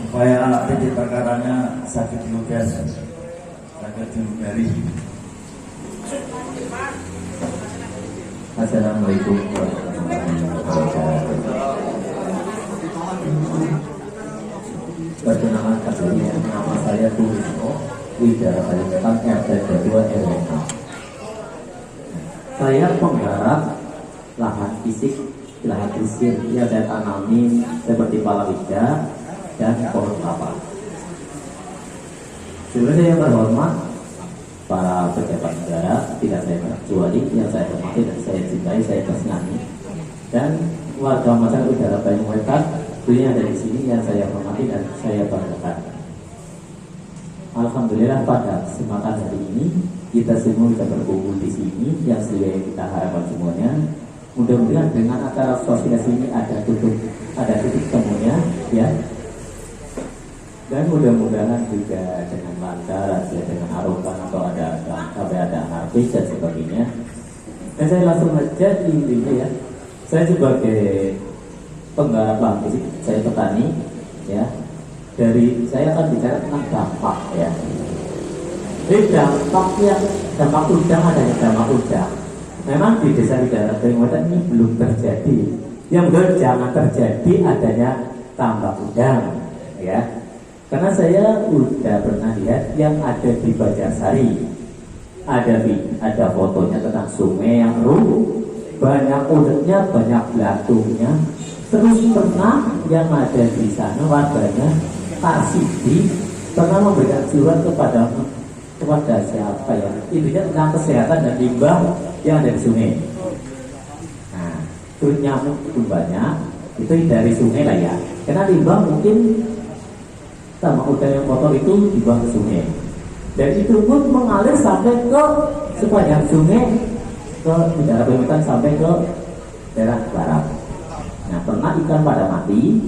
supaya titik perkaranya sakit lugas, sakit dilugari. Assalamualaikum warahmatullahi wabarakatuh. Perkenalkan diri, nama saya Turismo Widara Kalimantan RT 2 RW. Saya penggarap lahan fisik, lahan krisir yang saya tanami seperti palawija dan pohon kelapa. Sebelumnya saya berhormat para pejabat negara, tidak saya kecuali yang saya hormati dan saya cintai, saya kasihani, dan warga masyarakat Udara Banyuwetan yang ada di sini yang saya hormati dan saya banggakan. Alhamdulillah pada kesempatan hari ini kita semua bisa berkumpul di sini yang sesuai kita harapkan semuanya. Mudah-mudahan dengan acara sosialisasi ini ada titik temunya, ya. Dan mudah-mudahan juga dengan lancar, ya, dengan arogan atau sampai ada anarkis dan sebagainya. Dan saya langsung aja intinya, ya. Saya sebagai penggarap lahan fisik, saya petani, ya. Saya akan bicara tentang dampak, ya. Jadi dampak udang adanya dampak udang. Memang di desa Widara Banyuwetan ini belum terjadi. Yang mudah jangan terjadi adanya tambak udang, ya. Karena saya udah pernah lihat yang ada di Banjarsari, ada fotonya tentang sungai yang rubuh, banyak udangnya, banyak belatungnya. Terus pernah yang ada di sana warganya Tarsidi pernah memberikan surat kepada siapa ya? Intinya tentang kesehatan dan limbah yang ada di sungai. Nah, itu nyamuk itu banyak, itu dari sungai lah ya. Karena limbah mungkin sama udang yang kotor itu dibuang ke sungai. Dan itu pun mengalir sampai ke sepanjang sungai ke Widara Banyuwetan sampai ke daerah barat. Nah, pernah ikan pada mati,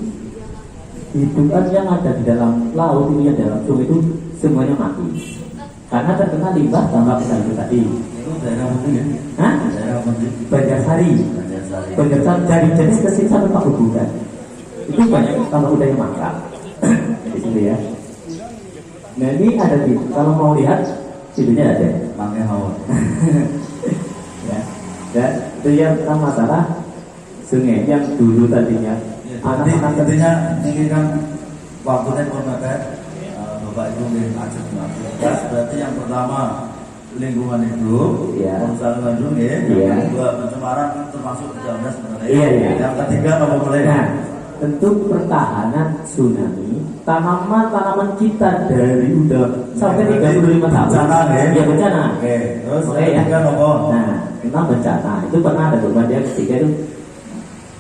hidupan yang ada di dalam laut itu, yang dalam sungai itu semuanya mati karena terkena limbah tambak udang itu tadi. Itu daerah mana ya? Hah? Daerah mana? Banjarsari. Banjarsari dari jenis ke sini sampai Pak Bubukan. Itu banyak tambak udang yang mangkrak di situ, ya. Nah, ini ada di, kalau mau lihat videonya ada. Pakai hawa. Ya. Dan itu yang pertama masalah sungai yang dulu tadinya anak-anak intinya ini kan waktunya memakai Bapak Ibu yang ajak berarti yang pertama lingkungan hidup, ya. Perusahaan sungai, Ya. yang kedua pencemaran termasuk pejabat sebenarnya. Iya, iya. Yang ketiga apa boleh? Nah, tentu pertahanan tsunami tanaman kita dari udah sampai 35 tahun. Bencana, ya bencana. Oke. Terus Oke, yang ya. ketiga apa? Nah, tentang bencana itu pernah ada beban yang ketiga itu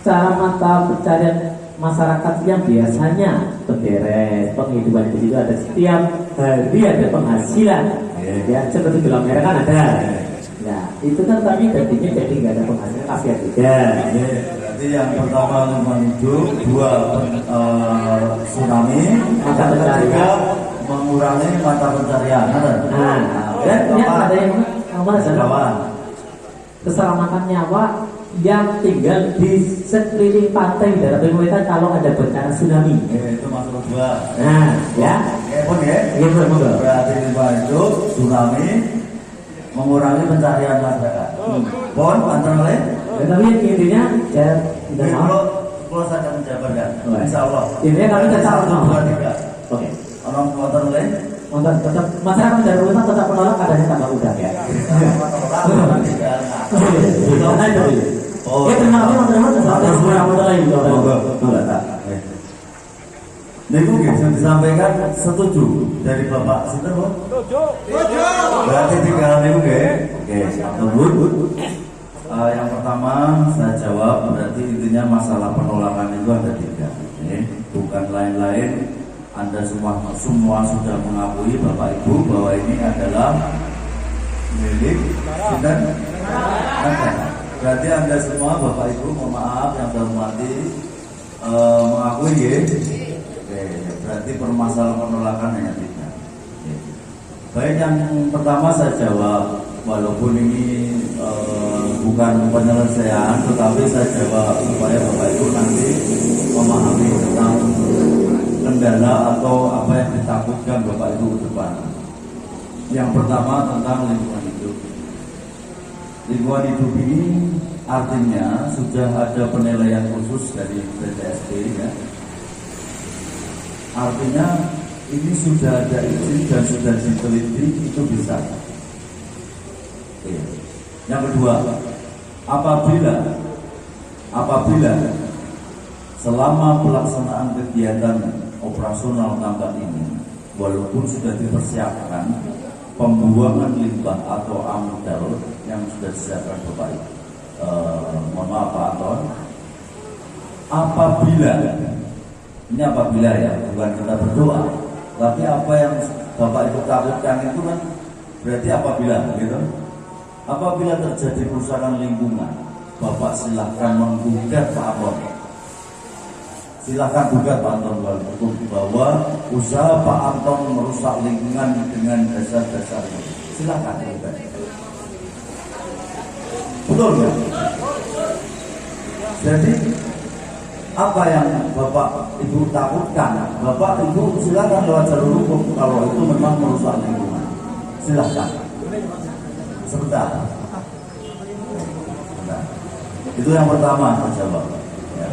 cara mata pencarian masyarakat yang biasanya berberes penghidupan di situ ada setiap hari ada penghasilan, ya seperti gula merah kan ada. Nah, itu kan tapi jadinya jadi nggak ada penghasilan, kasihan juga. Berarti yang pertama lingkungan hidup, dua tsunami, Mata pencarian, mengurangi mata pencarian. nah, dan yang ada yang adalah keselamatan nyawa yang tinggal di sekeliling pantai Widara Banyuwetan kalau ada bencana tsunami. Itu masuk dua. Nah, ya. Pun ya. Iya, betul. Berarti lingkungan hidup, tsunami, mengurangi pencarian masyarakat. Pon, antara lain. Tapi intinya ya tidak mau. Kalau saya menjabarkan, insya Allah. Intinya kami tetap menolak. Oke. Orang antara lain. Untuk tetap masyarakat Widara Banyuwetan tetap menolak adanya tambak udang, ya. Oh, ya terima kasih teman-teman. Assalamualaikum warahmatullahi wabarakatuh. Ini bisa disampaikan setuju dari Bapak Sinten, Bu? Setuju. Berarti tiga hal itu, oke. Tunggu. Yang pertama saya jawab, berarti intinya masalah penolakan itu ada tiga. Bukan lain-lain. Anda semua sudah mengakui Bapak Ibu bahwa ini adalah milik Sinten negara. Berarti Anda semua Bapak Ibu, mohon maaf yang saya hormati, mengakui ya. Oke, berarti permasalahan penolakan hanya tiga. Baik, yang pertama saya jawab, walaupun ini bukan penyelesaian, tetapi saya jawab supaya Bapak Ibu nanti memahami tentang kendala atau apa yang ditakutkan Bapak Ibu ke depan. Yang pertama tentang lingkungan hidup. Lingkungan hidup ini artinya sudah ada penilaian khusus dari BTSP ya. Artinya ini sudah ada izin dan sudah diteliti, itu bisa. Oke. Yang kedua, apabila selama pelaksanaan kegiatan operasional tambak ini, walaupun sudah dipersiapkan pembuangan limbah atau amdal yang sudah disiapkan Bapak Ibu, mohon maaf Pak Anton, apabila ya, bukan kita berdoa, tapi apa yang Bapak Ibu takutkan itu kan berarti apabila gitu. Apabila terjadi kerusakan lingkungan, Bapak silahkan menggugat Pak Anton. Silahkan gugat Pak Anton bahwa usaha Pak Anton merusak lingkungan dengan dasar-dasar itu. Silahkan gugat. Betul ya? Jadi apa yang Bapak Ibu takutkan, Bapak Ibu silahkan lewat jalur hukum kalau itu memang merusak lingkungan. Silahkan. Sebentar. Itu yang pertama menjawab. Ya.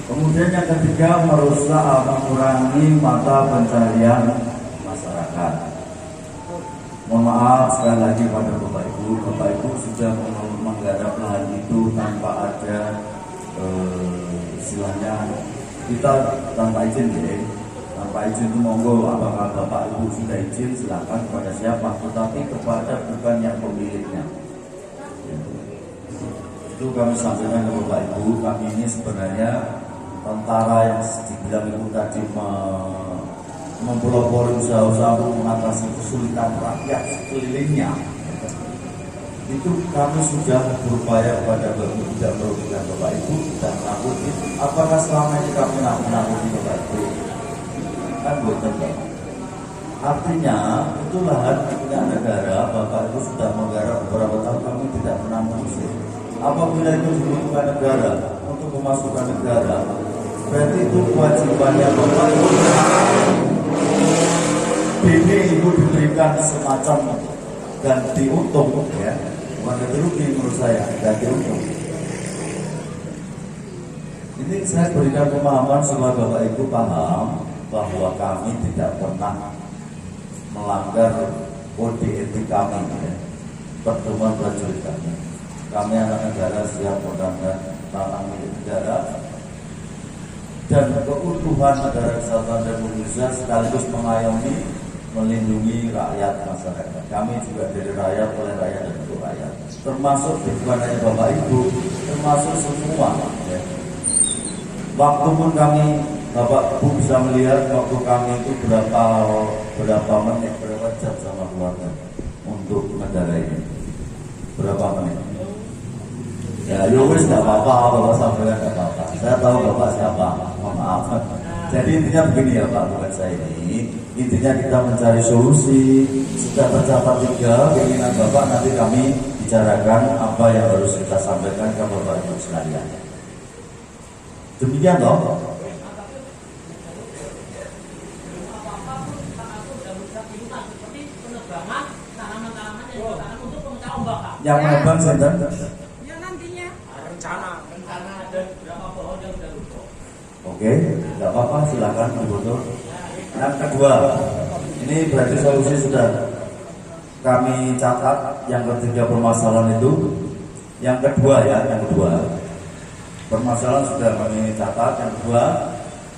Kemudian yang ketiga, mengurangi mata pencarian masyarakat. Mohon maaf sekali lagi pada Bapak Ibu sudah menggarap lahan itu tanpa ada istilahnya kita tanpa izin ya. Tanpa izin itu monggo, apakah Bapak Ibu sudah izin silakan kepada siapa, tetapi kepada bukan yang pemiliknya. Itu kami sampaikan ke Bapak Ibu, kami ini sebenarnya tentara yang dibilang itu tadi mempelopori usaha-usaha untuk mengatasi kesulitan rakyat sekelilingnya. Itu kami sudah berupaya kepada Bapak Ibu, tidak merugikan Bapak Ibu dan menakuti. Apakah selama ini kami menakuti Bapak Ibu? Kan bukan. Artinya itu lahan punya negara, Bapak Ibu sudah menggarap beberapa tahun, kami tidak pernah mengusir. Apabila itu dibutuhkan negara untuk memasukkan negara, berarti itu kewajibannya Bapak Ibu. Ini Ibu diberikan semacam ganti untung ya, bukan ganti rugi menurut saya, ganti untung. Ini saya berikan pemahaman supaya Bapak Ibu paham bahwa kami tidak pernah melanggar kode etik kami ya, pertemuan prajurit kami. Kami anak negara siap menggunakan tanah milik negara dan keutuhan negara Kesatuan Republik Indonesia sekaligus mengayomi, melindungi rakyat masyarakat. Kami juga dari rakyat, oleh rakyat dan untuk rakyat. Termasuk bukan hanya Bapak Ibu, termasuk semua. Ya. Waktu pun kami, Bapak Ibu bisa melihat waktu kami itu berapa menit, berapa jam sama keluarga untuk negara ini. Berapa menit? Ya, wis tidak apa-apa, Bapak sampaikan tidak apa-apa. Saya tahu Bapak siapa, mohon maaf. Jadi intinya begini ya Pak, bukan saya ini. Intinya kita mencari solusi. Sudah tercapai 3 keinginan Bapak, nanti kami bicarakan apa yang harus kita sampaikan ke Bapak Ibu sekalian. Demikian toh. Yang menebang center. rencana ada berapa pohon yang sudah rubuh. Oke, tidak apa-apa, silakan difoto. Yang kedua, ini berarti solusi sudah kami catat. Yang ketiga permasalahan itu. Yang kedua permasalahan sudah kami catat. Yang kedua,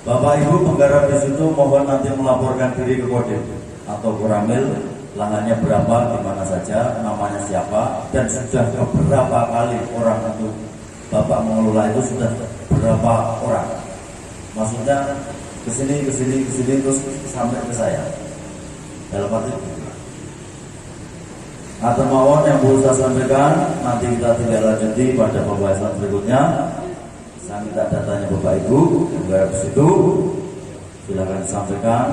Bapak Ibu penggarap di situ mohon nanti melaporkan diri ke Kodim atau Koramil, lahannya berapa, di mana saja, namanya siapa, dan sudah beberapa kali orang itu Bapak mengelola itu sudah berapa orang. Maksudnya kesini terus sampai ke saya. Dalam arti itu. Atau mawon yang perlu saya sampaikan, nanti kita tidak lanjuti pada pembahasan berikutnya. Saya minta datanya Bapak Ibu, yang di situ, silakan disampaikan.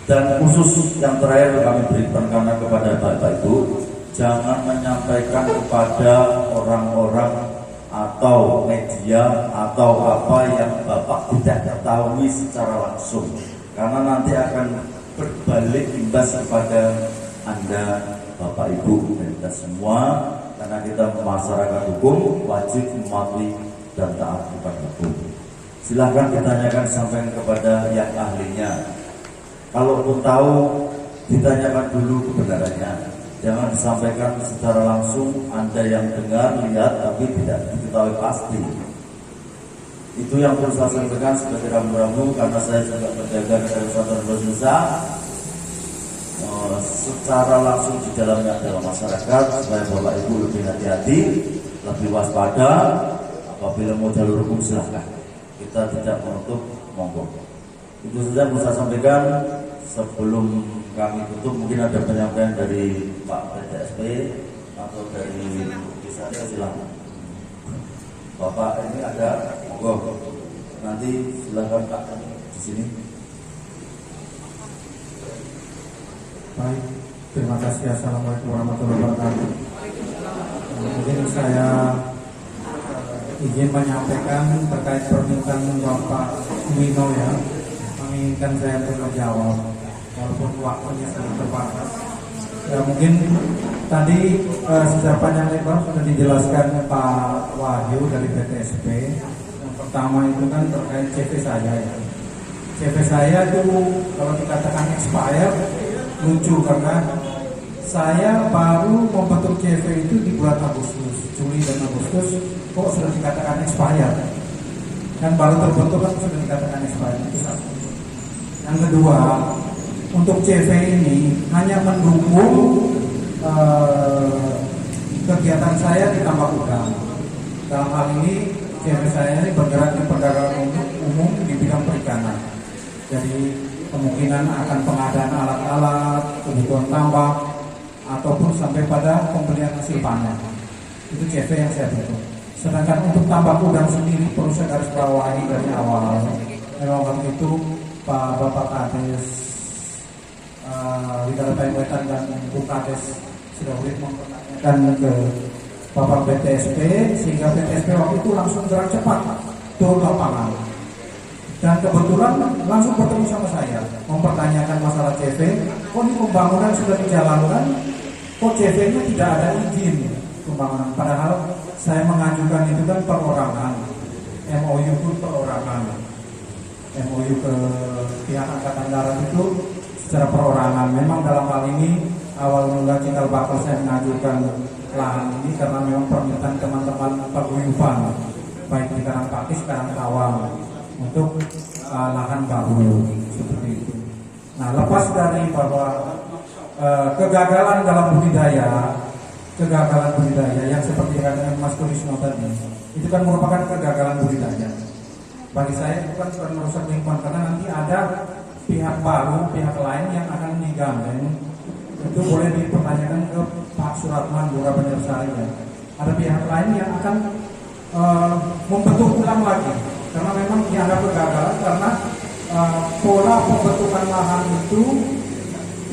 Dan khusus yang terakhir kami berikan karena kepada Bapak Ibu, jangan menyampaikan kepada orang-orang atau media atau apa yang Bapak tidak ketahui secara langsung. karena nanti akan berbalik imbas kepada Anda, Bapak Ibu, dan kita semua, karena kita masyarakat hukum wajib mematuhi dan taat kepada hukum. Silahkan ditanyakan sampai kepada yang ahlinya. Kalaupun tahu, ditanyakan dulu kebenarannya. Jangan disampaikan secara langsung, Anda yang dengar, lihat, tapi tidak diketahui pasti. Itu yang perlu saya sampaikan sebagai rambu-rambu, karena saya juga menjaga kesehatan Indonesia secara langsung di dalamnya adalah masyarakat, supaya Bapak Ibu lebih hati-hati, lebih waspada. Apabila mau jalur hukum silahkan, kita tidak menutup, monggo. Itu saja yang saya sampaikan. Sebelum kami tutup, mungkin ada penyampaian dari Pak PTSP atau dari Kisahnya, silakan. Bapak ini ada, monggo. Nanti silakan Pak di sini. Baik, terima kasih. Assalamualaikum warahmatullahi wabarakatuh. Mungkin saya izin menyampaikan terkait permintaan Bapak Wino ya, menginginkan saya untuk menjawab walaupun waktunya sangat terbatas. Ya, mungkin tadi secara panjang lebar sudah dijelaskan Pak Wahyu dari PTSP. Yang pertama itu kan terkait CV saya ya. CV saya itu kalau dikatakan expired lucu, karena saya baru membentuk CV itu di bulan Agustus, Juli dan Agustus, kok sudah dikatakan expired, dan baru terbentuk kan sudah dikatakan expired. Itu satu. Yang kedua, untuk CV ini hanya mendukung kegiatan saya di tambak udang. Dalam hal ini CV saya ini bergerak di perdagangan umum di bidang perikanan. Jadi kemungkinan akan pengadaan alat-alat, kebutuhan tambak, ataupun sampai pada pembelian hasil panen. Itu CV yang saya bentuk. Sedangkan untuk tambak udang sendiri perlu saya garis bawahi dari awal. Memang waktu itu Bapak Kades Widara Pembetan dan Bu Kades sudah mempertanyakan ke Bapak PTSP, sehingga PTSP waktu itu langsung gerak cepat turun lapangan. Dan kebetulan langsung bertemu sama saya, mempertanyakan masalah CV. Kok ini pembangunan sudah dijalankan, kok CV-nya tidak ada izin pembangunan. Padahal saya mengajukan itu kan perorangan, MOU pun perorangan, MOU ke pihak Angkatan Darat itu secara perorangan. Memang dalam hal ini awal mula cikal bakal saya mengajukan lahan ini karena memang permintaan teman-teman paguyuban, baik di Karangpakis, Karangtawang, untuk lahan baru seperti itu. Nah, lepas dari bahwa kegagalan dalam budidaya yang seperti yang katakan Mas Turisno tadi, itu kan merupakan kegagalan budidaya. Bagi saya itu kan bukan merusak lingkungan, karena nanti ada pihak baru, pihak lain yang akan digandeng. Itu boleh dipertanyakan ke Pak Suratman, Lurah Banjarsari ya. Ada pihak lain yang akan membentuk ulang lagi, karena memang dianggap kegagalan karena pola pembentukan lahan itu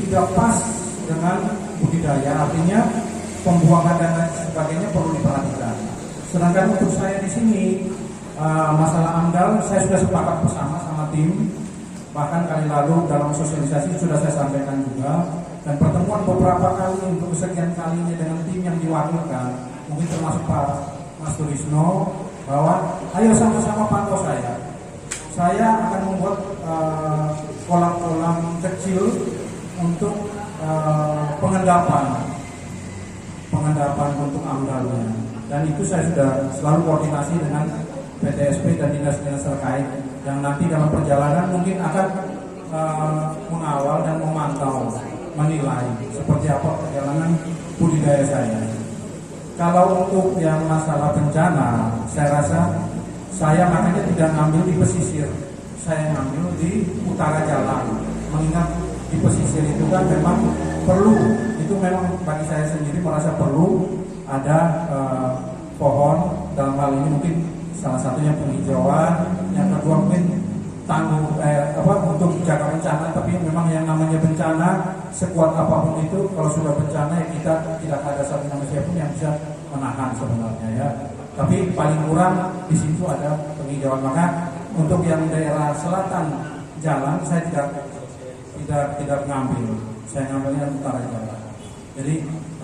tidak pas dengan budidaya, artinya pembuangan dan lain sebagainya perlu diperhatikan. Sedangkan untuk saya di sini masalah AMDAL saya sudah sepakat bersama sama tim, bahkan kali lalu dalam sosialisasi sudah saya sampaikan juga, dan pertemuan beberapa kali untuk kesekian kalinya dengan tim yang diwakilkan, mungkin termasuk Pak Mas Turisno, bahwa ayo sama-sama pantau saya. Saya akan membuat kolam-kolam kecil untuk pengendapan untuk AMDAL-nya. Dan itu saya sudah selalu koordinasi dengan PTSP dan dinas-dinas terkait yang nanti dalam perjalanan mungkin akan mengawal dan memantau, menilai seperti apa perjalanan budidaya saya. Kalau untuk yang masalah bencana, saya rasa saya makanya tidak ngambil di pesisir, saya ngambil di utara jalan, mengingat di pesisir itu kan memang perlu, itu memang bagi saya sendiri merasa perlu ada pohon, dalam hal ini mungkin salah satunya penghijauan, yang kedua mungkin tangguh untuk jaga bencana. Tapi memang yang namanya bencana, sekuat apapun itu, kalau sudah bencana ya kita tidak ada satu manusia pun yang bisa menahan sebenarnya ya. Tapi paling kurang di situ ada penghijauan. Maka untuk yang daerah selatan jalan saya tidak ngambil, saya ngambilnya utara jalan. Jadi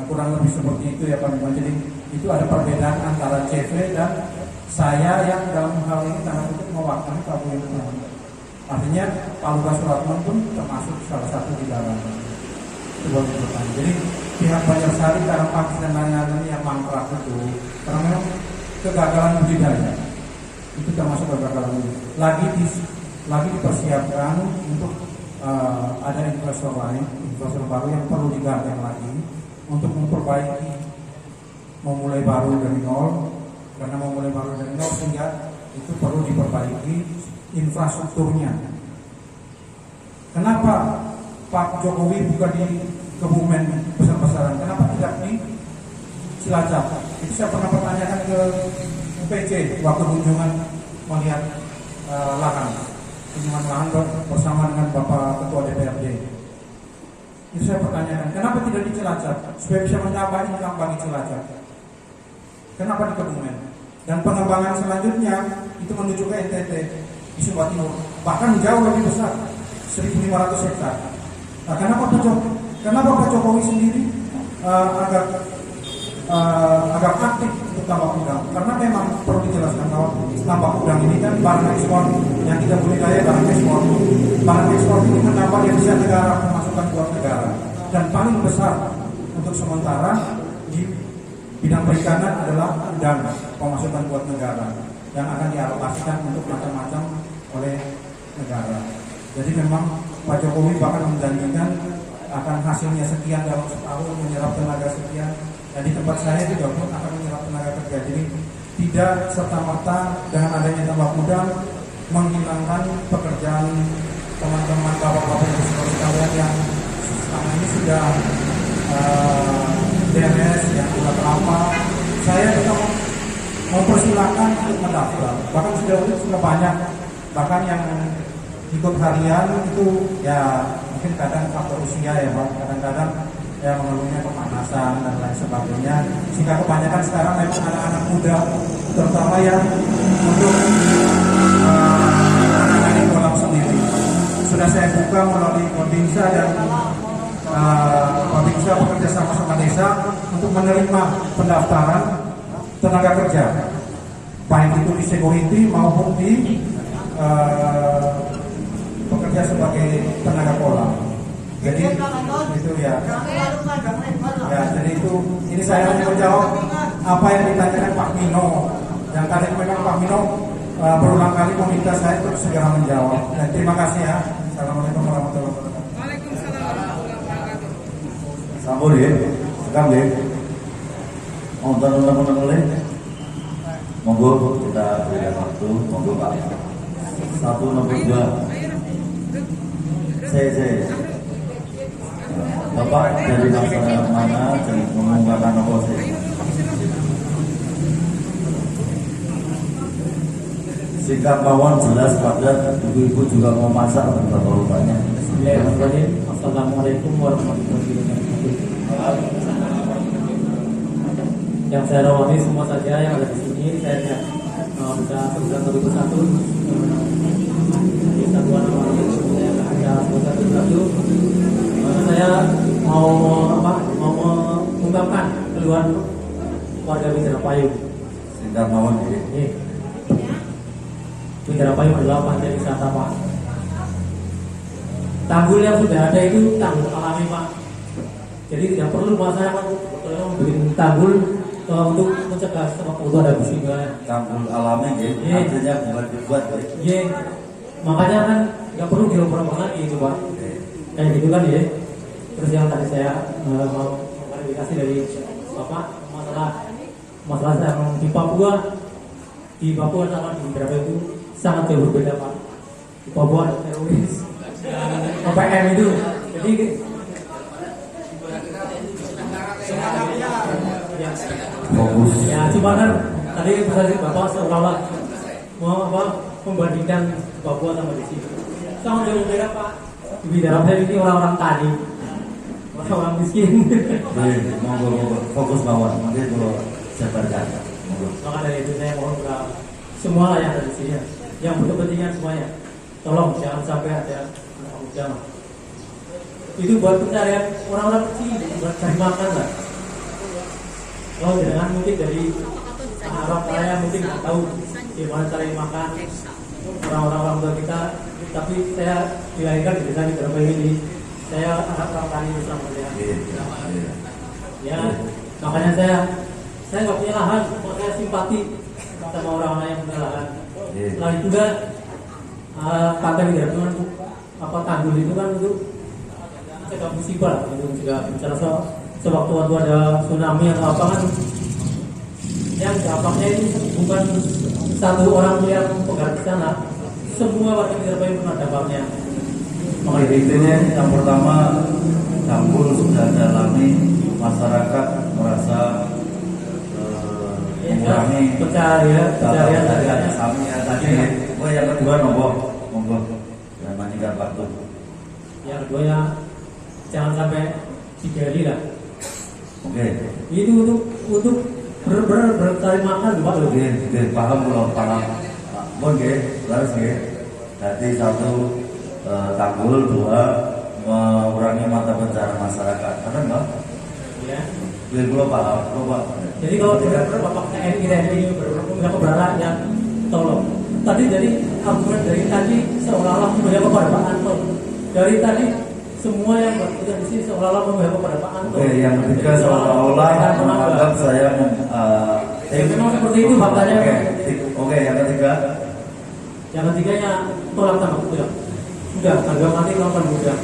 kurang lebih seperti itu ya Pak Bima. Jadi itu ada perbedaan antara CV dan saya yang dalam hal ini tanda kutip mewakili Pak Bima. Artinya Pak Lukas Suratman pun termasuk salah satu di dalam sebuah tuntutan. Jadi pihak Banjarsari karena Pakis dan lain-lain yang mangkrak itu karena memang kegagalan budidaya itu termasuk kegagalan budidaya. Lagi dipersiapkan untuk ada investor lain, investor baru yang perlu digandeng lagi untuk memperbaiki, memulai baru dari nol. Karena memulai baru dari nol sehingga itu perlu diperbaiki infrastrukturnya. Kenapa Pak Jokowi bukan di Kebumen besar-besaran? Kenapa tidak di Cilacap? Itu saya pernah pertanyakan ke UPC waktu kunjungan melihat kunjungan lahan bersama dengan Bapak Ketua DPRD. Itu saya pertanyakan, kenapa tidak di Cilacap supaya bisa menambah income bagi Cilacap? Kenapa di Kebumen? Dan pengembangan selanjutnya itu menuju ke NTT di Sumba Timur, bahkan jauh lebih besar, 1.500 hektar. Nah, kenapa Pak Jokowi sendiri agak aktif untuk tambak udang? Karena memang perlu dijelaskan bahwa tambak udang ini kan barang ekspor yang kita budidaya, barang ekspor. Barang ekspor ini menambah devisa negara, pemasukan buat negara. Dan paling besar untuk sementara di bidang perikanan adalah udang, pemasukan buat negara yang akan dialokasikan untuk macam-macam oleh negara. Jadi memang Pak Jokowi bahkan menjanjikan akan hasilnya sekian dalam setahun, menyerap tenaga sekian, dan di tempat saya juga pun akan menyerap tenaga kerja. Jadi tidak serta-merta dengan adanya tambak udang menghilangkan pekerjaan teman-teman bapak-bapak ibu saudara sekalian yang selama ini sudah DNS yang sudah lama. Saya tetap mempersilahkan untuk mendaftar. Bahkan sudah banyak, bahkan yang ikut harian itu ya mungkin kadang faktor usia ya Pak, kadang-kadang ya mengeluhnya kepanasan dan lain sebagainya, sehingga kebanyakan sekarang memang anak-anak muda terutama yang untuk menangani kolam sendiri sudah saya buka melalui Korbinsa dan Korbinsa bekerja sama desa untuk menerima pendaftaran tenaga kerja baik itu di security maupun di bekerja sebagai tenaga kolam. Jadi itu ya. Ya, jadi itu ini saya hanya menjawab apa yang ditanyakan Pak Mino. Yang tadi memang Pak Mino berulang kali meminta saya untuk segera menjawab. Dan terima kasih ya. Assalamualaikum warahmatullahi wabarakatuh. Waalaikumsalam warahmatullahi wabarakatuh. Sambur ya, sekam ya. Nonton boleh. Monggo kita berikan waktu, monggo Pak. 1 nomor 2. Saya. Bapak dari masyarakat mana dan mengungkapkan apa sih? Singkat mawon jelas padat, ibu-ibu juga mau masak berapa rupanya. Bismillahirrahmanirrahim. Assalamualaikum warahmatullahi wabarakatuh. Yang saya rawati semua saja yang ada di sini, saya tidak bisa sebutkan satu persatu. Satuan namanya saya ada sebutkan satu. Saya mau mengungkapkan keluhan warga Bintara Payung. Singkat mawon ya. Bintara Payung adalah pantai wisata Pak. Tanggul yang sudah ada itu tanggul alami Pak. Jadi tidak perlu masyarakat membuat tanggul untuk mencegah waktu itu ada musibah. Tanggul alami ya, artinya bukan dibuat ya. Iya, makanya kan nggak perlu dilaporkan lagi itu Pak. Kayak gitu kan ya. Terus yang tadi saya mau klarifikasi dari Bapak masalah yang di Papua sama di beberapa itu sangat jauh berbeda Pak. Di Papua ada teroris, OPM itu, jadi Fokus. ya cuma kan tadi Bapak seolah-olah mau membandingkan Papua sama di sini. Sangat jauh berbeda Pak. Di Bintara Payung ini orang-orang tani. Orang miskin. Monggo fokus mawon. Nanti kalau sebarkan. Monggo. Maka dari itu saya mohon kepada semua yang ada di sini, yang berkepentingan semuanya, tolong jangan sampai ada anak muda. Itu buat pencarian orang-orang kecil, buat cari makan lah. Kalau jangan mungkin dari Arab saya mungkin nggak tahu gimana cari makan orang-orang tua kita, tapi saya dilahirkan di desa di Gerobak ini. Saya anak orang tani bersama saya. Ya, makanya saya nggak punya lahan, saya simpati sama orang-orang yang punya lahan. Selain itu juga pantai di Gerobak apa tanggul itu kan itu agak musibah, itu juga bicara sewaktu-waktu ada tsunami atau apa kan, yang dampaknya ini bukan satu orang yang pegang di sana, semua warga di Gerobak pernah dampaknya. Makanya intinya yang pertama, Campur sudah dalami, masyarakat merasa mengurangi pencarian kami ya tadi. Oh yang kedua monggo dan manjikan waktu. Yang kedua ya jangan sampai digali lah. Oke. Itu untuk bercari makan juga loh. Oke, paham paham. Oke, harus ya. Jadi satu tanggul, dua mengurangi mata pencarian masyarakat. Ada nggak? Ya. Biar belum paham. Jadi kalau tidak bapak TNI ini berapa berala yang tolong. Tadi jadi argumen dari tadi seolah-olah memihak kepada Pak Anton. Dari tadi semua yang berada di sini seolah-olah memihak kepada Pak Anton. Oke, yang ketiga seolah-olah menganggap saya memang seperti itu faktanya. Oke, yang ketiga. Yang ketiganya tolak sama kuda. Sudah, harga mati lakukan mudah.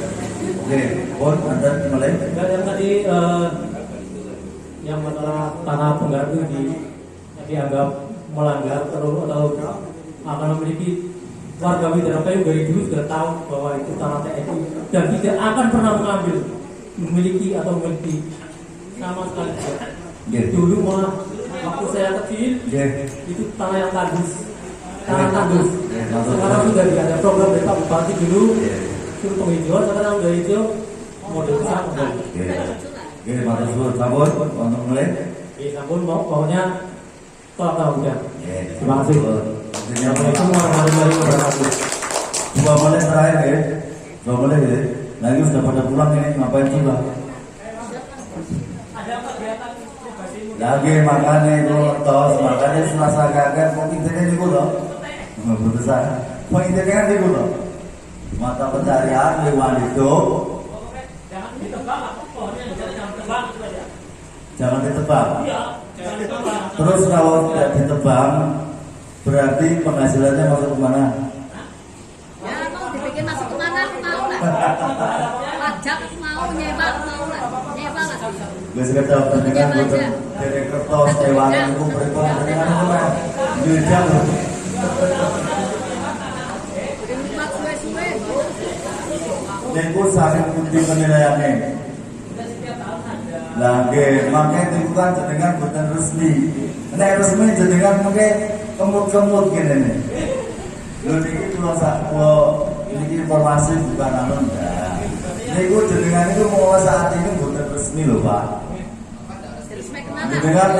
Oke, Bon, Anda mulai. Dan yang tadi yang masalah tanah penggarap itu dianggap melanggar atau akan memiliki warga Widrapa yang dari dulu sudah tahu bahwa itu tanah TNI dan tidak akan pernah mengambil, memiliki atau memiliki sama sekali. Dulu malah waktu saya kecil itu tanah yang tandus. Tanah tandus. Sekarang sudah ada program dari Pak Bupati dulu suruh penghijauan, sekarang udah hijau model besar. Oke, matur suwun. Sampun untuk mulai. Sampun pokoknya tolak udah. Terima kasih. Assalamualaikum warahmatullahi wabarakatuh. 2 menit terakhir ya. 2 menit ya. Nah ini sudah pada pulang ini ngapain juga? Lagi makannya itu tos, makannya selasa kaget, mau intinya di kulo. Besar. Mau intinya kan di kulo. Mata pencarian lewat itu. Jangan ditebang, pohonnya jangan tebang saja. Jangan ditebang. Iya, jangan ditebang. Terus kalau tidak ditebang, berarti penghasilannya masuk kemana? Ya mau dibikin masuk kemana aku mau lah. Pajak aku mau, nyewa aku mau lah. Nyewa lah. Gue sekedar dengan dari kertas dewan itu berikut dengan apa? Jujur. Rumah suwe-suwe. Niku saking pundi penilaiannya. Lagi makanya niku kan jenengan bukan resmi. Nek resmi jenengan mungkin kemut-kemut gini nih. Lalu niki kalau ini informasi bukan anu enggak. Niku jenengan itu mau saat ini bukan resmi loh Pak. Jenengan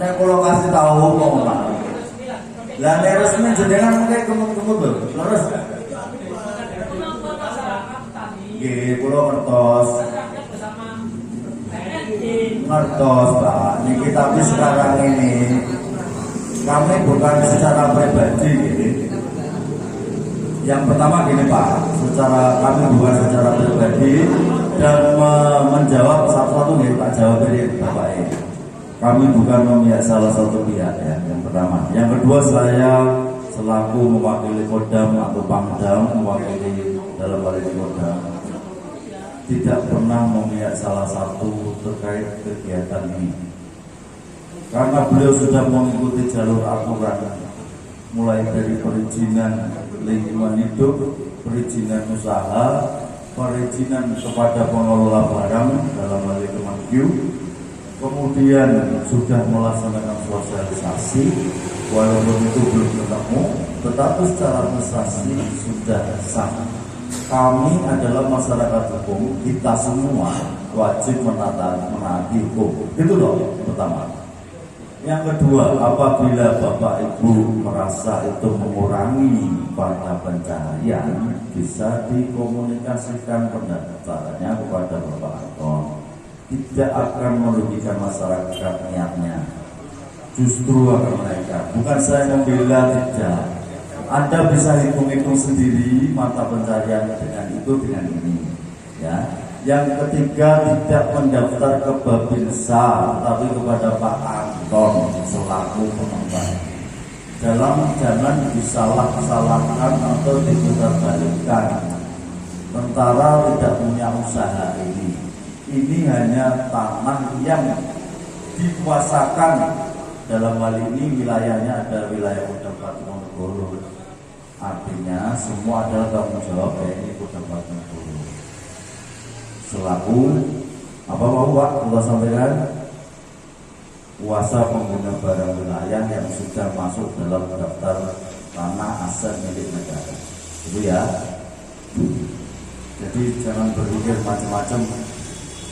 nek kalau kasih tahu mau Pak. Lah nek resmi jenengan mungkin kemut-kemut loh. Terus nggih kula ngertos Pak. Niki tapi sekarang ini kami bukan secara pribadi gini. Yang pertama gini Pak, secara kami bukan secara pribadi dan menjawab satu-satu nih Pak jawab dari Bapak ini. Kami bukan memihak salah satu pihak ya. Yang pertama, yang kedua saya selaku mewakili Kodam atau Pangdam mewakili dalam hal ini Kodam tidak pernah memihak salah satu terkait kegiatan ini. Karena beliau sudah mengikuti jalur aturan mulai dari perizinan lingkungan hidup, perizinan usaha, perizinan kepada pengelola barang dalam hal ini Kemenkyu, kemudian sudah melaksanakan sosialisasi walaupun itu belum ketemu, tetapi secara administrasi sudah sah. Kami adalah masyarakat hukum, kita semua wajib menaati hukum. Itu loh pertama. Yang kedua, apabila Bapak Ibu merasa itu mengurangi pada pencaharian, bisa dikomunikasikan pendaftarannya kepada Bapak Anton. Tidak akan merugikan masyarakat niatnya, justru akan menaikkan. Bukan saya membela, tidak. Anda bisa hitung-hitung sendiri mata pencarian dengan itu, dengan ini, ya. Yang ketiga, tidak mendaftar ke Babinsa, tapi kepada Pak Anton selaku pengembang. Jangan disalah-salahkan atau diputarbalikkan. Tentara tidak punya usaha ini. Ini hanya tanah yang dikuasakan. Dalam hal ini wilayahnya ada wilayah Kabupaten Ponorogo. Artinya semua adalah tanggung jawab TNI Kabupaten Ponorogo. Selaku apa mau Pak kita sampaikan, kuasa pengguna barang wilayah yang sudah masuk dalam daftar tanah aset milik negara. Itu ya. Jadi jangan berpikir macam-macam.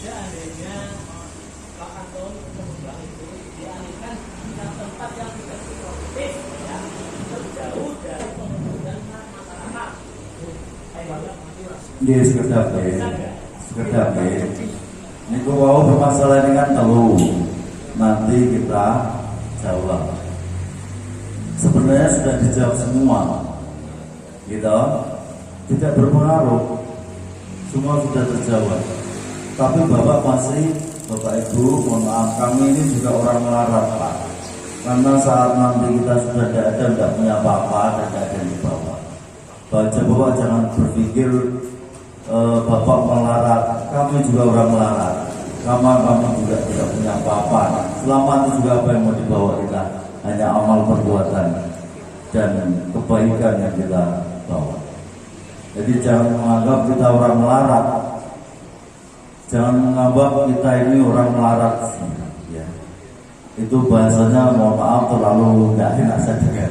Seandainya Pak Anton pengembang itu dialihkan ke tempat yang tidak produktif, ya, terjauh dari pemukiman masyarakat. Dia sekedar ini mau bermasalah dengan telu. Nanti kita jawab. Sebenarnya sudah dijawab semua, gitu. Tidak berpengaruh, semua sudah terjawab. Tapi Bapak Ibu, mohon maaf, kami ini juga orang melarat Pak. Karena saat nanti kita sudah tidak punya apa-apa dan tidak ada yang dibawa. Bapak jangan berpikir Bapak melarat, kami juga orang melarat. Kami juga tidak punya apa-apa. Selama itu juga apa yang mau dibawa kita hanya amal perbuatan dan kebaikan yang kita bawa. Jadi jangan menganggap kita orang melarat. Jangan menganggap kita ini orang melarat. Ya. Itu bahasanya mohon maaf terlalu tidak enak saya dengar.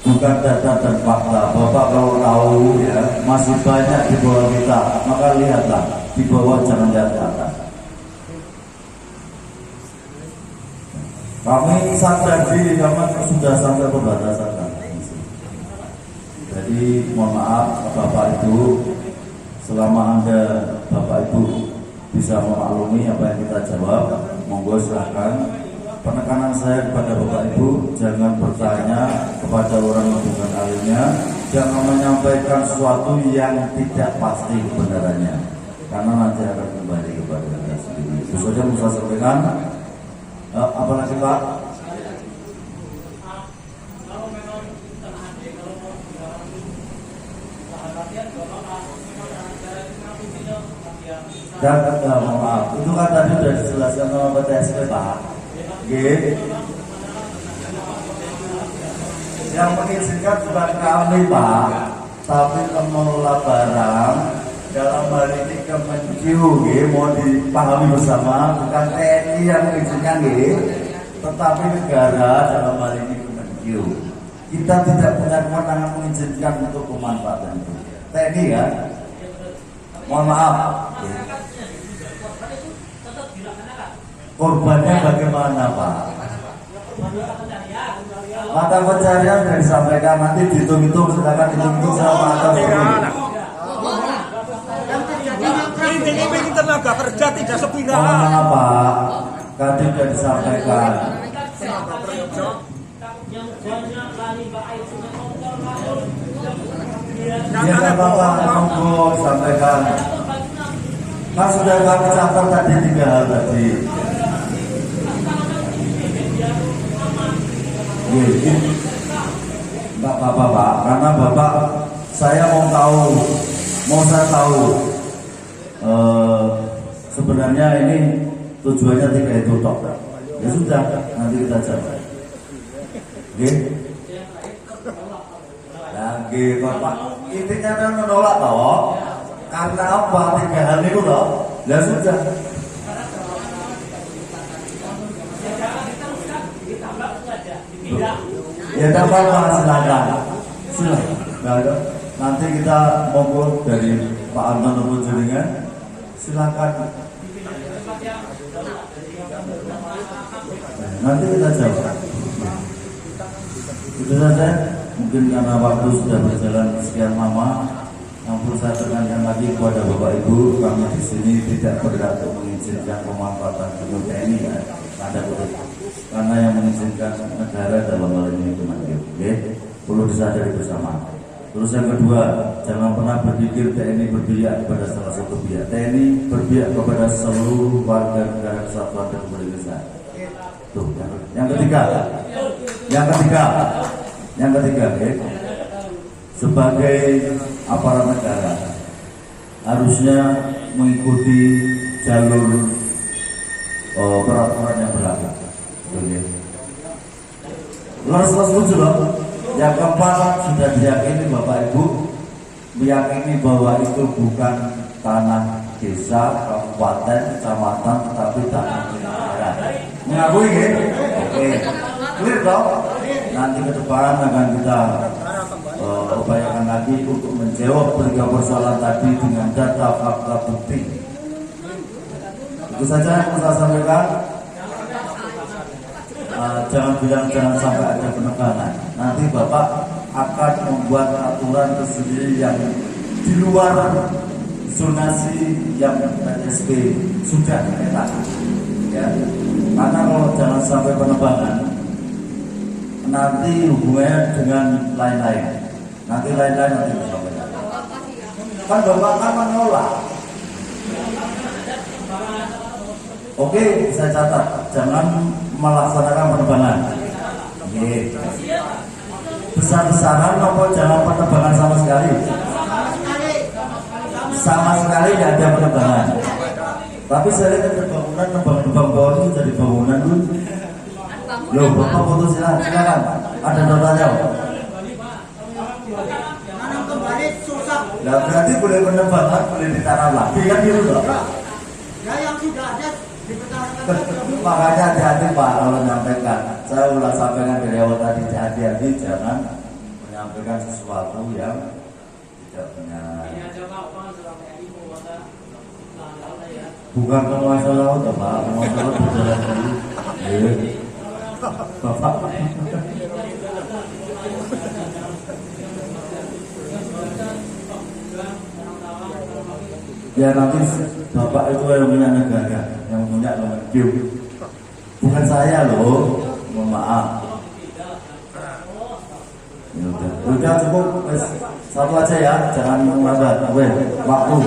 Bukan data dan fakta. Bapak kalau tahu ya masih banyak di bawah kita, maka lihatlah di bawah, jangan lihat ke atas. Kami sadar diri kami sudah sampai pembatasan kami. Jadi mohon maaf Bapak Ibu, selama Anda Bapak Ibu bisa memaklumi apa yang kita jawab, monggo silahkan. Penekanan saya kepada Bapak Ibu, jangan bertanya kepada orang yang bukan ahlinya, jangan menyampaikan sesuatu yang tidak pasti kebenarannya, karena nanti akan kembali kepada kita sendiri. Itu saja yang saya sampaikan. Apalagi Pak? Dan maaf, itu kan tadi sudah dijelaskan sama PTSP Pak. Yang mengizinkan bukan kami Pak, tapi pengelola barang. Dalam hal ini Kemenkyu, mau dipahami bersama, bukan TNI yang mengizinkan, tetapi negara dalam hal ini Kemenkyu. Kita tidak punya kewenangan mengizinkan untuk pemanfaatan itu. TNI ya, mohon maaf. Korbannya bagaimana Pak? Mata pencarian sudah disampaikan, nanti dihitung-hitung, silakan dihitung-hitung sama Pak Anton. Ini tenaga kerja tidak sepindah. Mohon maaf Pak, tadi sudah disampaikan. Ya kan Bapak, monggo sampaikan. Kan sudah kami catat tadi 3 hal tadi. Enggak apa-apa Pak, karena Bapak saya mau saya tahu sebenarnya ini tujuannya 3 itu tok. Ya sudah, nanti kita jawab. Oke? Lagi Bapak, intinya kan menolak toh. Karena apa? 3 hal itu toh. Ya sudah. Ya tak apa-apa, silakan. Silakan. Nanti kita monggo dari Pak Anton atau jenengan. Silakan. nanti kita jawab. Itu saja. Mungkin karena waktu sudah berjalan sekian lama, yang perlu saya tekankan lagi kepada Bapak Ibu, kami di sini tidak berhak untuk mengizinkan pemanfaatan gedung TNI ya. Karena yang mengizinkan negara dalam hal ini Kemenkeu. Perlu disadari bersama. Terus yang kedua, jangan pernah berpikir TNI berpihak kepada salah satu pihak. TNI berpihak kepada seluruh warga negara kesatuan Republik Indonesia. Tuh, yang ketiga, sebagai aparat negara harusnya mengikuti jalur peraturan yang berlaku. Leres setuju loh. Yang keempat, sudah diyakini Bapak Ibu, meyakini bahwa itu bukan tanah desa, kabupaten, kecamatan, tetapi tanah negara. Mengakui ya? Oke, clear dong. Nanti ke depan akan kita upayakan lagi untuk menjawab tiga persoalan tadi dengan data, fakta, bukti. Itu saja yang saya sampaikan. Jangan bilang jangan sampai ada penekanan. Nanti Bapak akan membuat aturan tersendiri yang di luar zonasi yang PSP sudah ditetapkan. Ya, karena kalau jangan sampai penebangan, nanti hubungannya dengan lain-lain. Nanti bersama. Kan Bapak kan menolak. Oke, saya catat, jangan melaksanakan penebangan. Oke. Besar-besaran atau jangan penebangan sama sekali. Sama sekali tidak ada penebangan. Tapi saya lihat ada bangunan, nebang bawah itu jadi bangunan dulu. Loh, Bapak foto silakan. Ada notanya. Nah, berarti boleh penebangan, boleh ditanam lagi kan gitu loh. Ya yang sudah ada dipertahankan. Makanya hati-hati Pak kalau menyampaikan. Saya ulang sampaikan dari awal tadi, hati-hati jangan menyampaikan sesuatu yang tidak benar. Bukan penguasa laut, Pak. Penguasa laut berjalan dulu. Bapak. Ya nanti Bapak itu yang punya negara, yang punya Kemenkeu. Bukan saya loh, mohon maaf. Ya udah cukup, satu aja ya, jangan menambah. Waktu.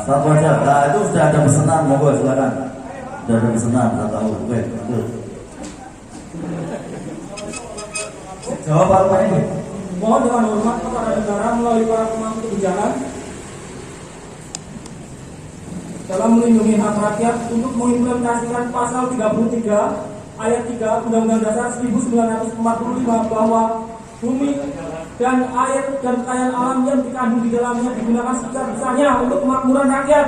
Satu aja. Nah itu sudah ada pesanan, monggo silakan. Sudah ada pesanan, saya tahu. Betul. Jawab apa ini? Mohon dengan hormat kepada negara melalui para pemangku kebijakan dalam melindungi hak rakyat untuk mengimplementasikan pasal 33 ayat 3 Undang-Undang Dasar 1945 bahwa bumi dan air dan kekayaan alam yang dikandung di dalamnya digunakan sebesar-besarnya untuk kemakmuran rakyat.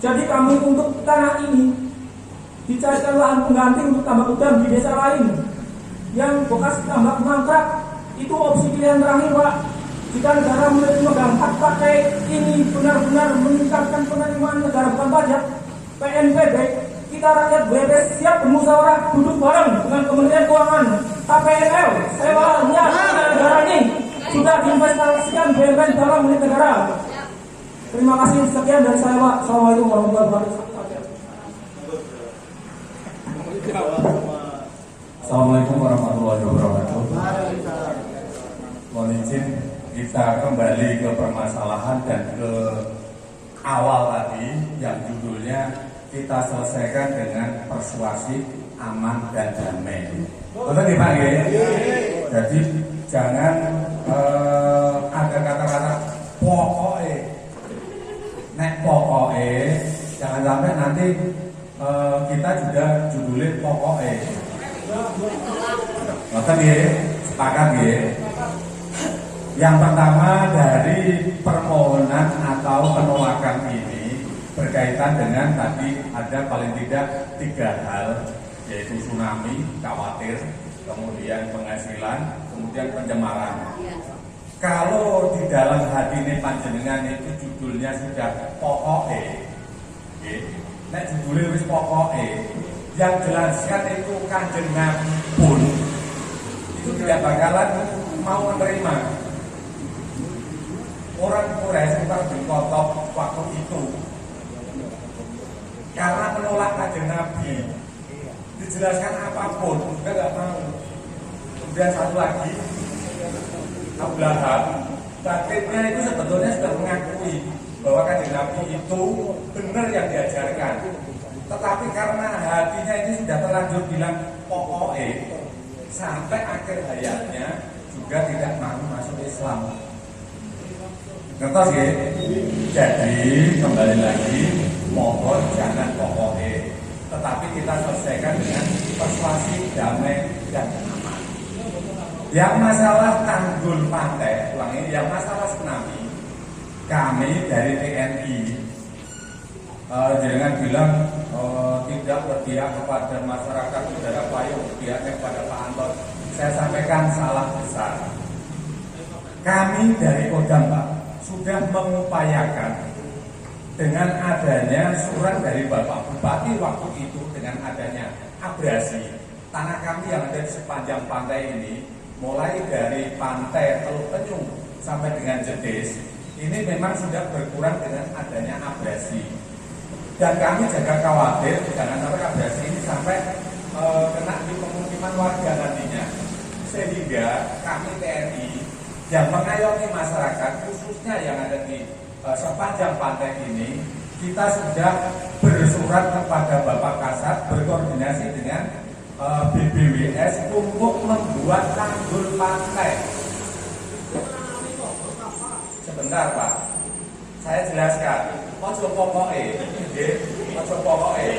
Jadi kami untuk tanah ini dicarikan lahan pengganti untuk tambak udang di desa lain yang bekas tambak mangkrak. Itu opsi pilihan terakhir, Pak. Jika negara memegang hak pakai ini benar-benar meningkatkan penerimaan negara bukan pajak, PNBP, kita rakyat BPS siap bermusyawarah duduk bareng dengan Kementerian Keuangan, KPNL, sewanya negara ini sudah diinvestasikan BUMN dalam milik negara. Terima kasih, sekian dari saya, Pak. Assalamualaikum warahmatullahi wabarakatuh. Assalamualaikum warahmatullahi wabarakatuh. Mohon izin kita kembali ke permasalahan dan ke awal tadi yang judulnya kita selesaikan dengan persuasif, aman dan damai. Betul nih Pak? Jadi jangan ada kata-kata pokoknya. Nek pokoknya jangan sampai nanti kita juga judulnya pokoknya. Betul ya? Sepakat ya? Yang pertama dari permohonan atau penolakan ini berkaitan dengan tadi ada paling tidak 3 hal, yaitu tsunami, khawatir, kemudian penghasilan, kemudian pencemaran. Kalau di dalam hati ini panjenengan itu judulnya sudah pokoknya, nek judulnya wis pokoknya, yang jelaskan itu Kanjeng Nabi pun itu tidak bakalan mau menerima. Orang Quraisy seperti Kotok waktu itu karena menolak Kanjeng Nabi, dijelaskan apapun juga nggak mau. Kemudian satu lagi, Abu Lahab, batinnya itu sebetulnya sudah mengakui bahwa Kanjeng Nabi itu benar yang diajarkan, tetapi karena hatinya ini sudah terlanjur bilang pokoknya, sampai akhir hayatnya juga tidak mau masuk Islam. Ngertos ya? Jadi kembali lagi, mohon jangan pokoknya, tetapi kita selesaikan dengan persuasi damai dan aman. Yang masalah tanggul pantai, ulangi, yang masalah tsunami, kami dari TNI jangan bilang tidak berpihak kepada masyarakat udara payung, berpihaknya kepada Pak Anton. Saya sampaikan salah besar. Kami dari Kodam Pak sudah mengupayakan dengan adanya surat dari Bapak Bupati waktu itu, dengan adanya abrasi tanah kami yang ada di sepanjang pantai ini, mulai dari pantai Teluk Penyung sampai dengan Jedes, ini memang sudah berkurang dengan adanya abrasi. Dan kami jaga khawatir jangan sampai abrasi ini sampai kena di pemukiman warga nantinya. Sehingga kami TNI yang mengayomi masyarakat khususnya yang ada di sepanjang pantai ini, kita sudah bersurat kepada Bapak Kasat berkoordinasi dengan BBWS untuk membuat tanggul pantai. Sebentar Pak, saya jelaskan. Ojo pokoke, ojo pokoke.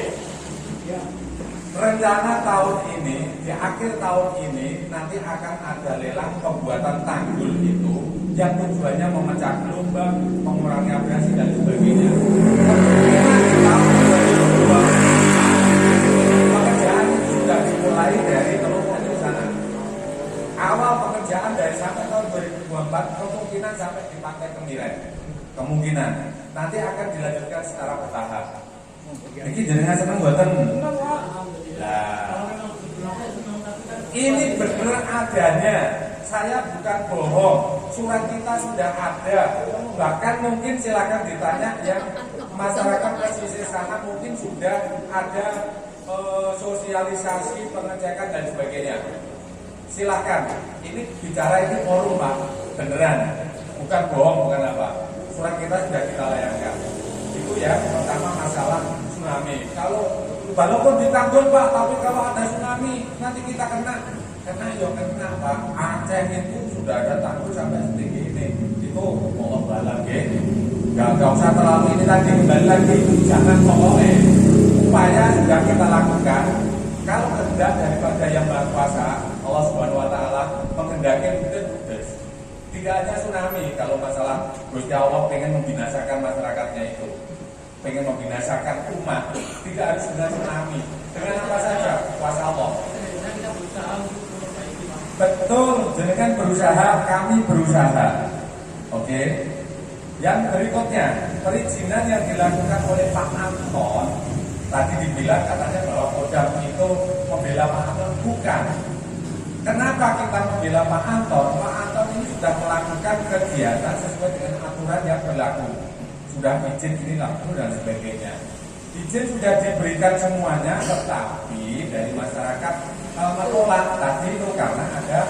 Rencana tahun ini, di akhir tahun ini nanti akan ada lelang pembuatan tanggul itu yang tujuannya memecah gelombang, mengurangi abrasi dan sebagainya. Di tahun 2022 pekerjaan sudah dimulai dari Teluk Penyung sana. Awal pekerjaan dari sampai tahun 2024 kemungkinan sampai di Pantai Kemiren. Kemungkinan nanti akan dilanjutkan secara bertahap. Ini jenengan seneng buatan. Nah, ini benar adanya. Saya bukan bohong. Surat kita sudah ada. Bahkan mungkin silakan ditanya yang masyarakat pesisir sana mungkin sudah ada sosialisasi, pengecekan dan sebagainya. Silakan. Ini bicara ini forum Pak, beneran. Bukan bohong, bukan apa. Surat kita sudah kita layangkan. Itu ya, pertama masalah tsunami. Kalau walaupun ditanggul Pak, tapi kalau ada tsunami nanti kita kena Pak. Aceh itu sudah ada tanggul sampai setinggi ini. Itu mau balap ya. Gak usah terlalu ini tadi, kembali lagi. Jangan pokoknya upaya sudah kita lakukan. Kalau kehendak daripada yang Maha Kuasa Allah Subhanahu Wa Taala menghendaki betul. Tidak hanya tsunami, kalau masalah Gusti Allah pengen membinasakan masyarakatnya itu, pengen membinasakan umat, tidak harus dengan tsunami, dengan apa saja kuasa Allah. Betul, jenengan berusaha, kami berusaha. Oke. Yang berikutnya, perizinan yang dilakukan oleh Pak Anton, tadi dibilang katanya bahwa Kodam itu membela Pak Anton, bukan. Kenapa kita membela Pak Anton? Pak Anton ini sudah melakukan kegiatan sesuai dengan aturan yang berlaku. Sudah izin ini laku dan sebagainya. Izin sudah diberikan semuanya, tetapi dari masyarakat menolak tadi itu karena ada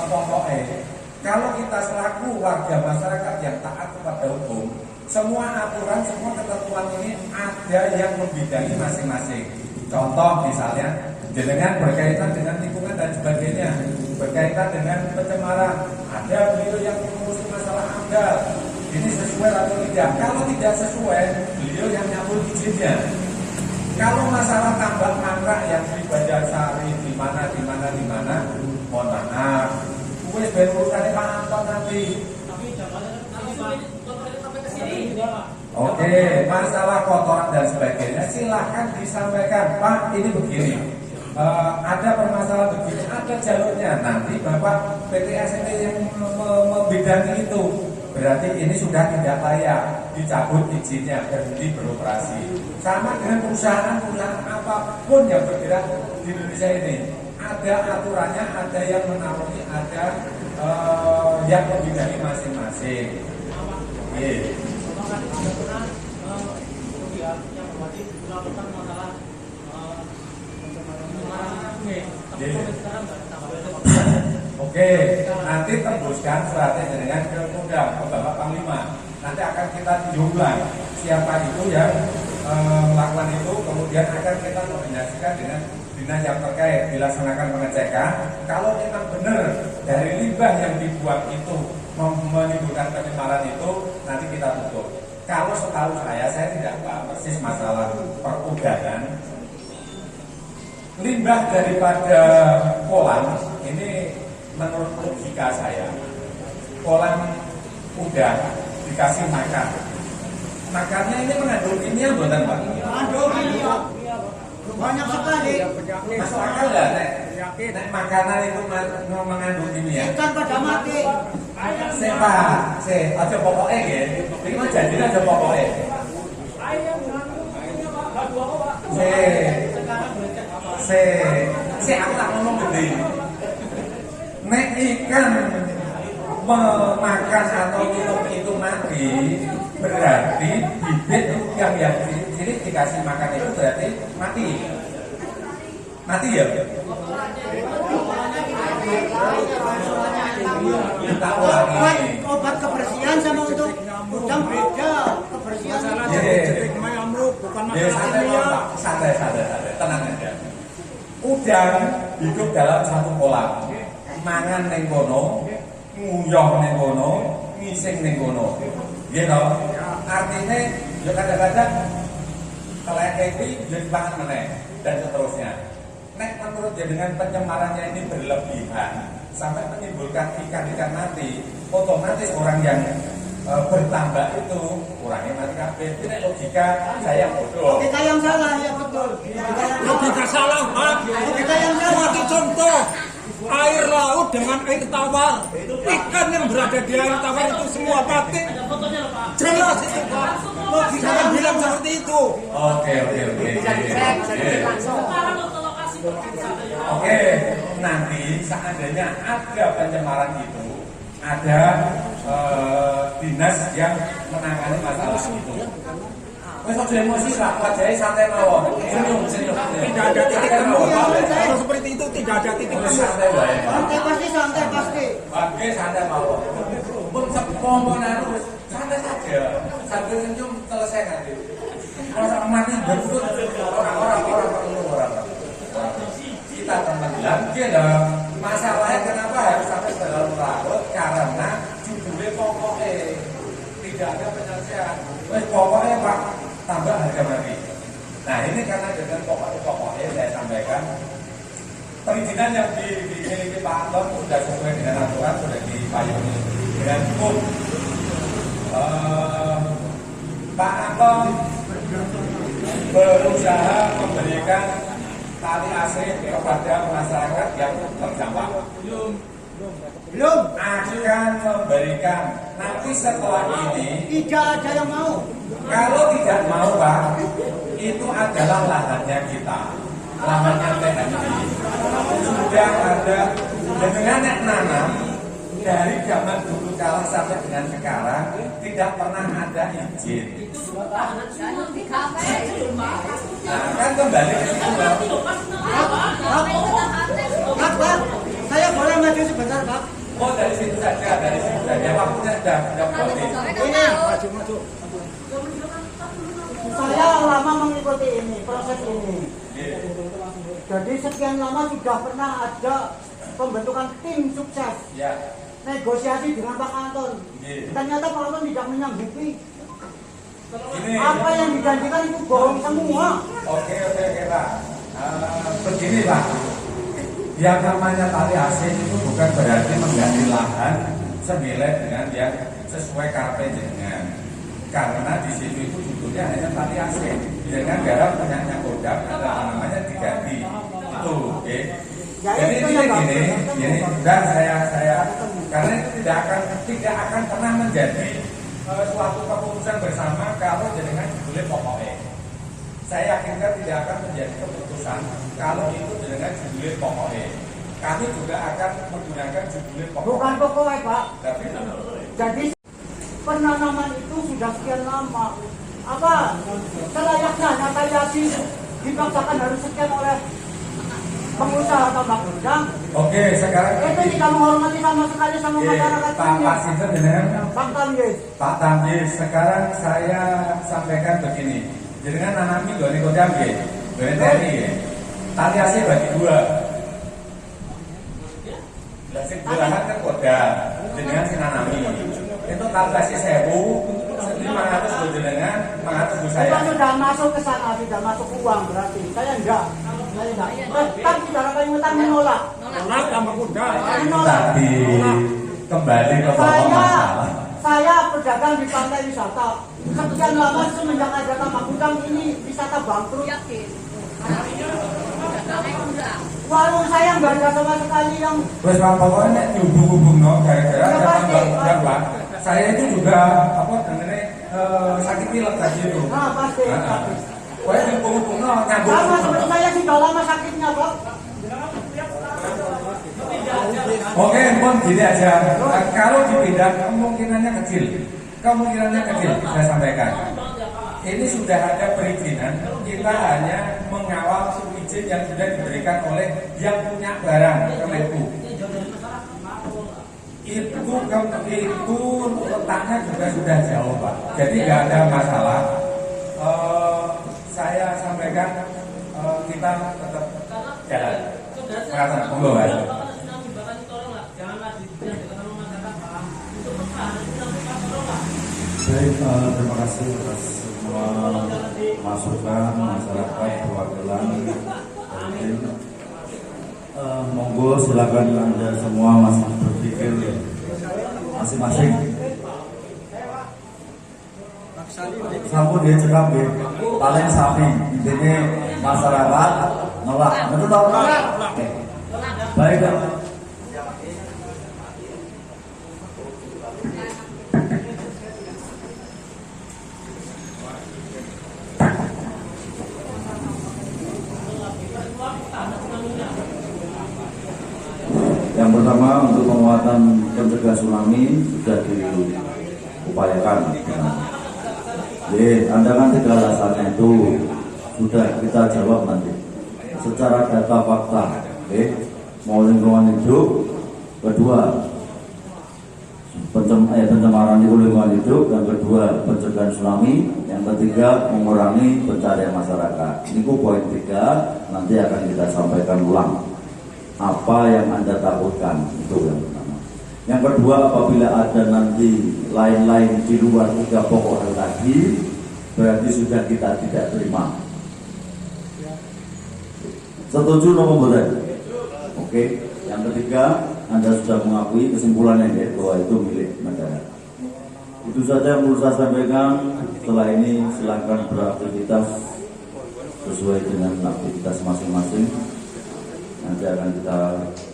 pokoknya. Kalau kita selaku warga masyarakat yang taat kepada hukum, semua aturan, semua ketentuan ini ada yang membidangi masing-masing. Contoh misalnya, jenengan berkaitan dengan lingkungan dan sebagainya, berkaitan dengan pencemaran, ada beliau yang mengurusi masalah AMDAL. Ini sesuai atau tidak? Kalau tidak sesuai, beliau yang nyabut izinnya. Kalau masalah tambak mangkrak yang di Banjarsari, di mana, mohon maaf, wes berurusannya Pak Anton nanti. Oke, masalah kotoran dan sebagainya silahkan disampaikan. Pak, ini begini. Ada permasalahan begini, ada jalurnya. Nanti Bapak PT SMP yang membidangi itu, berarti ini sudah tidak layak. dicabut izinnya, berhenti beroperasi. Sama dengan perusahaan-perusahaan apapun yang bergerak di Indonesia ini, ada aturannya, ada yang menaungi, ada yang membidangi masing-masing. Yeah. Oke, nanti tembuskan suratnya dengan ke Kodam, ke Bapak Panglima. Nanti akan kita jumlah siapa itu yang melakukan itu, kemudian akan kita koordinasikan dengan dinas yang terkait dilaksanakan pengecekan. Kalau memang benar dari limbah yang dibuat itu menimbulkan pencemaran itu, nanti kita tutup. Kalau setahu saya tidak paham persis masalah perudahan. Limbah daripada kolam ini menurut logika saya, kolam udah dikasih makan, makannya ini mengandung kimia buatan Pak? Mengandung kimia banyak sekali. Masuk akal nggak nek makanan itu mengandung kimia? Ikan pada mati. Pak, aja pokoknya ya, ini mah janjinya aja pokoknya. Aku tak ngomong gede. Nek ikan memakan atau minum itu mati, berarti bibit yang jadi dikasih makan itu berarti mati. Mati ya? Kita ulangi. Obat kebersihan sama untuk udang beda. Kebersihan santai, tenang aja. Udang hidup dalam satu kolam. Mangan ning kono, nguyah ning kono, ngising ning kono. Gitu. Artinya ya kadang-kadang kelek iki jadi bahan meneh dan seterusnya. Nek menurut dengan pencemarannya ini berlebihan sampai menimbulkan ikan-ikan mati, otomatis orang yang bertambah itu kurangnya mati kabeh. Ini logika saya bodoh. Logika yang salah ya betul. Logika salah, Pak. Logika yang salah. Suatu contoh, air laut dengan air tawar, ikan yang berada di air tawar itu semua mati. Jelas itu, Pak. Logika yang bilang seperti itu. Oke. Oke, nanti seandainya ada pencemaran itu, ada dinas yang menangani masalah itu. Wes aja emosi Pak, wajahnya santai mawon. Senyum. Tidak ada titik temu. Kalau seperti itu tidak ada titik temu. Santai wae, Pak. Santai pasti. Oke, santai mawon. Pun sekomponan santai saja. Sambil senyum selesai nanti. Masa mati betul orang kita tenggelam gitu. Masalahnya kenapa harus sampai berlarut-larut? Karena judulnya pokoknya tidak ada penyelesaian. Pokoknya Pak, tambah harga mati. Nah ini karena dengan pokoknya saya sampaikan perizinan yang dimiliki Pak Anton sudah sesuai dengan aturan, sudah dipayungi dengan hukum. Pak Anton berusaha memberikan tali asli kepada masyarakat yang terdampak. Belum akan memberikan. Nanti setelah ini tidak ada yang mau. Kalau tidak mau Pak, itu adalah lahannya kita, lahannya TNI. Sudah ada dengan nanam dari zaman dulu kala sampai dengan sekarang tidak pernah ada izin. Nah, kan kembali ke situ Pak, saya boleh maju sebentar Pak. Oh dari situ saja. Waktunya sudah Maju. Saya lama mengikuti ini, proses ini. Jadi sekian lama sudah pernah ada pembentukan tim sukses. Ya. Negosiasi dengan Pak Anton. Ternyata Pak Anton tidak menyanggupi. Apa yang dijanjikan itu bohong semua. Oke Pak. Begini Pak. Yang namanya tali asing itu bukan berarti mengganti lahan senilai dengan yang sesuai KP dengan. Karena di situ itu judulnya hanya tali asing. Dengan garam punyanya Kodam ada namanya diganti. Itu, oke. Jadi ini dan saya karena itu tidak akan pernah menjadi suatu keputusan bersama kalau jenengan judulnya pokoknya. Saya yakinkan tidak akan menjadi keputusan kalau itu jenengan judulnya pokoknya. Kami juga akan menggunakan judulnya pokoknya. Bukan pokoknya Pak. Tapi Jadi penanaman itu sudah sekian lama. Apa selayaknya Natayasi dipaksakan harus sekian oleh pengusaha tambak udang? oke, sekarang Itu tidak menghormati sama sekali sama masyarakat ini. Pak Sinten jenengan Pak Tamyiz. Pak Tamyiz, sekarang saya sampaikan begini. Jenengan nanami gak nih kodam ya? Gak nih ya? Taliasi bagi dua. Sing belahan kan kodam, jenengan si nanami. Itu taliasi 1.000, 500 buat jenengan, 500 buat saya. Itu sudah masuk ke sana, sudah masuk uang berarti. Saya enggak. Tetap bicara kalimutan menolak. Nolak tambah kuda. Menolak. Tadi kembali ke pokok masalah. Saya pedagang di pantai wisata. Sekian lama semenjak ada tambak udang ini wisata bangkrut. Yakin. Dagangnya udah. Warung saya nggak ada sama sekali yang Terus Pak pokoknya nek dihubung-hubung no, gara-gara Ya, ada pasti. tambang udang Pak. Saya itu juga apa dengarnya sakit pilek tadi itu. nah pasti. Pokoknya dihubung-hubung no, nyambung. Sama seperti saya sudah lama sakitnya Pak. Oke, pun gini aja. Kalau dipindah kemungkinannya kecil. Kemungkinannya kecil, saya sampaikan. Ini sudah ada perizinan, kita hanya mengawal izin yang sudah diberikan oleh yang punya barang Kemenku. Itu letaknya juga sudah jauh Pak. Jadi nggak ada masalah. Saya sampaikan kita tetap jalan. Karena monggo Mas. Baik, terima kasih atas semua masukan masyarakat perwakilan. Monggo silakan Anda semua masih berpikir masing-masing. Sampun dia cekap ya, paling sapi. Intinya masyarakat nolak, betul tak? Oke. Baik. Yang pertama untuk penguatan pencegah tsunami sudah diupayakan. Anda kan tiga alasannya itu sudah kita jawab nanti. Secara data fakta, mau lingkungan hidup, kedua pencemaran lingkungan hidup, yang kedua pencegahan tsunami, yang ketiga mengurangi pencarian masyarakat. Ini poin 3 nanti akan kita sampaikan ulang. Apa yang Anda takutkan itu yang pertama. Yang kedua, apabila ada nanti lain-lain di luar 3 pokok hal tadi, berarti sudah kita tidak terima. Setuju nomor berapa? Oke. Yang ketiga, Anda sudah mengakui kesimpulannya ya, bahwa itu milik negara. Itu saja yang perlu saya sampaikan. Setelah ini silakan beraktivitas sesuai dengan aktivitas masing-masing. Nanti akan kita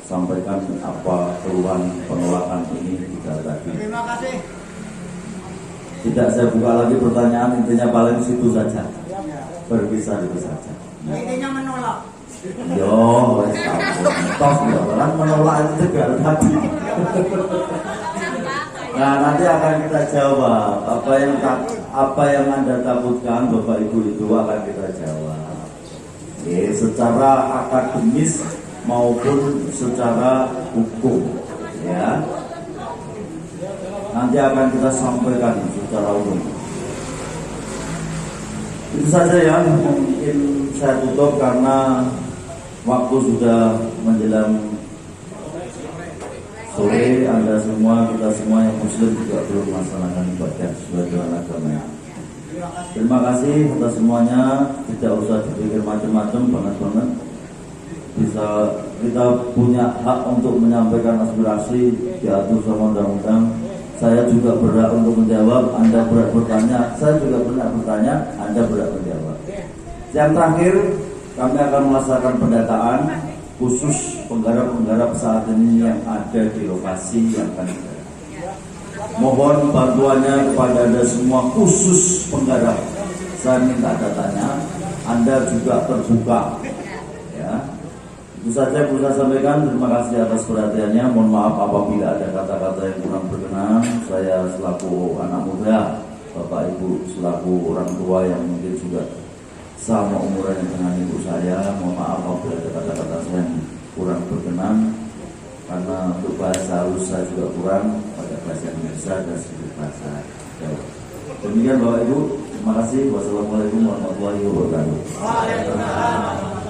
sampaikan apa keluhan penolakan ini kita tadi. Terima kasih. Tidak saya buka lagi pertanyaan, intinya paling situ saja. Berpisah itu saja. Intinya menolak. Yo, toh orang menolak itu juga tadi. Nah nanti akan kita jawab apa yang Anda takutkan Bapak Ibu itu akan kita jawab. Oke, secara akademis maupun secara hukum, ya. Nanti akan kita sampaikan secara umum. Itu saja ya, mungkin saya tutup karena waktu sudah menjelang sore. Anda semua, kita semua yang muslim juga belum melaksanakan ibadah sesuai dengan agama. Terima kasih atas semuanya. Tidak usah dipikir macam-macam, banget. Bisa kita punya hak untuk menyampaikan aspirasi diatur sama undang-undang. Saya juga berhak untuk menjawab. Anda berhak bertanya, saya juga berhak bertanya. Anda berhak menjawab. Yang terakhir, kami akan melaksanakan pendataan khusus penggarap-penggarap saat ini yang ada di lokasi yang akan kita. Mohon bantuannya kepada Anda semua, khusus penggarap. Saya minta datanya. Anda juga terbuka. Ya. Itu saja yang saya sampaikan. Terima kasih atas perhatiannya. Mohon maaf apabila ada kata-kata yang kurang berkenan. Saya selaku anak muda, Bapak Ibu selaku orang tua yang mungkin juga sama umurannya dengan ibu saya, mohon maaf apabila ada kata-kata saya yang kurang berkenan, karena untuk bahasa halus saya juga kurang, pada bahasa Indonesia dan sedikit bahasa Jawa. Demikian Bapak Ibu, terima kasih. Wassalamualaikum warahmatullahi wabarakatuh.